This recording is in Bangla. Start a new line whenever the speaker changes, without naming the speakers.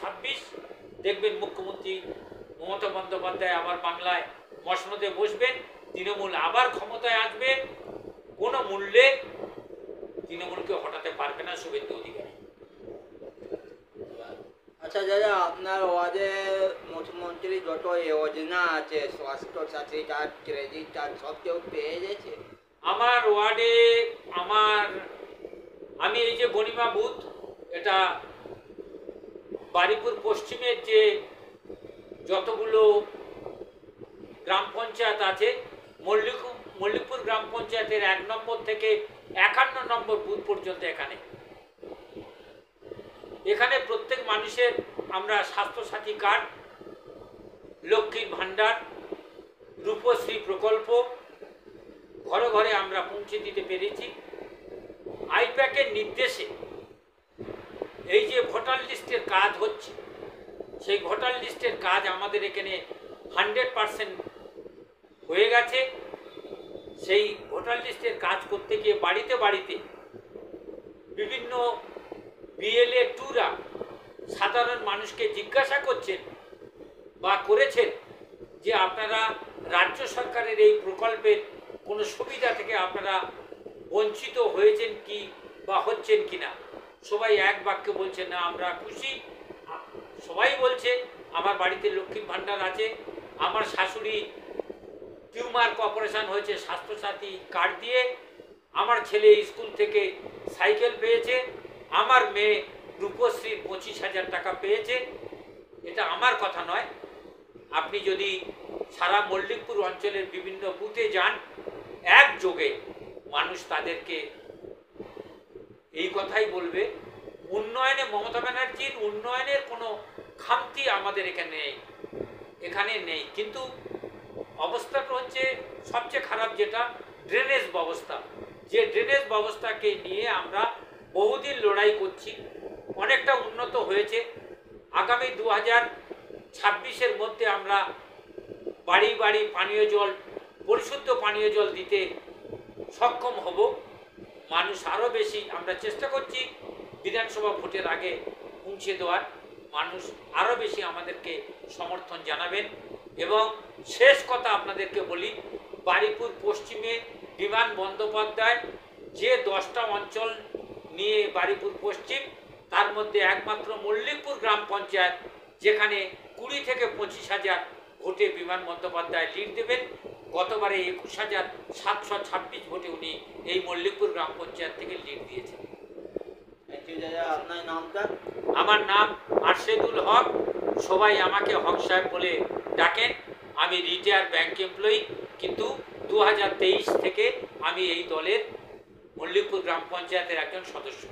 2026 দেখবেন মুখ্যমন্ত্রী মমতা বন্দ্যোপাধ্যায় আবার বাংলায় মসনদে বসবেন, তৃণমূল আবার ক্ষমতায় আসবে, কোনো মূল্যে তৃণমূলকে হটাতে পারবে না শুভেন্দু অধিকারী।
আচ্ছা দাদা, আপনার ওয়ার্ডে মুখ্যমন্ত্রী যত যোজনা আছে, স্বাস্থ্য সাথী কার্ড, ক্রেডিট কার্ড, সব কেউ পেয়ে গেছে?
আমার ওয়ার্ডে আমি এই যে গণিমা বুথ, এটা বারিপুর পশ্চিমের যে যতগুলো গ্রাম পঞ্চায়েত আছে, মল্লিকপুর গ্রাম পঞ্চায়েতের 1 নম্বর থেকে 51 নম্বর বুথ পর্যন্ত এখানে প্রত্যেক মানুষের আমরা স্বাস্থ্যসাথী কার্ড, লক্ষ্মীর ভাণ্ডার, রূপশ্রী প্রকল্প ঘরে ঘরে আমরা পৌঁছে দিতে পেরেছি। আইপ্যাকের নির্দেশে এই যে ভোটার লিস্টের কাজ হচ্ছে, সেই ভোটার লিস্টের কাজ আমাদের এখানে 100% হয়ে গেছে। সেই ভোটার লিস্টের কাজ করতে গিয়ে বাড়িতে বাড়িতে বিভিন্ন বিএলএ টুরা সাধারণ মানুষকে জিজ্ঞাসা করছেন বা করেছেন যে আপনারা রাজ্য সরকারের এই প্রকল্পের কোনো সুবিধা থেকে আপনারা বঞ্চিত হয়েছেন কি বা হচ্ছেন কি না। সবাই এক বাক্যে বলছে না, আমরা খুশি। সবাই বলছে আমার বাড়িতে লক্ষ্মীর ভাণ্ডার আছে, আমার শাশুড়ি টিউমার অপারেশন হয়েছে স্বাস্থ্যসাথী কার্ড দিয়ে, আমার ছেলে স্কুল থেকে সাইকেল পেয়েছে, আমার মেয়ে রূপশ্রীর 25,000 টাকা পেয়েছে। এটা আমার কথা নয়, আপনি যদি সারা মল্লিকপুর অঞ্চলের বিভিন্ন বুথে যান, একযোগে মানুষ তাদেরকে এই কথাই বলবে, উন্নয়নে মমতা ব্যানার্জির উন্নয়নের কোনো খামতি আমাদের এখানে নেই। কিন্তু অবস্থাটা হচ্ছে সবচেয়ে খারাপ, যেটা ড্রেনেজ ব্যবস্থা। যে ড্রেনেজ ব্যবস্থাকে নিয়ে আমরা বহুদিন লড়াই করছি, অনেকটা উন্নত হয়েছে। আগামী 2026-এর মধ্যে আমরা বাড়ি বাড়ি পানীয় জল, পরিশুদ্ধ পানীয় জল দিতে সক্ষম হব। মানুষ আরও বেশি, আমরা চেষ্টা করছি বিধানসভা ভোটের আগে পৌঁছে দেওয়ার, মানুষ আরও বেশি আমাদেরকে সমর্থন জানাবেন। এবং শেষ কথা আপনাদেরকে বলি, বারিপুর পশ্চিমে বিমান বন্দ্যোপাধ্যায় যে 10টা অঞ্চল নিয়ে বারিপুর পশ্চিম, তার মধ্যে একমাত্র মল্লিকপুর গ্রাম পঞ্চায়েত যেখানে 20 থেকে 25,000 ভোটে বিমান বন্দ্যোপাধ্যায় লিড দেবেন। গতবারে 21,726 ভোটে উনি এই মল্লিকপুর গ্রাম পঞ্চায়েত থেকে লিড দিয়েছেন।
আপনার নামটা?
আমার নাম আরশেদুল হক, সবাই আমাকে হক সাহেব বলে ডাকেন। আমি রিটায়ার ব্যাংক এমপ্লয়ি, কিন্তু 2023 থেকে আমি এই দলের মল্লিকপুর গ্রাম পঞ্চায়েতের একজন সদস্য।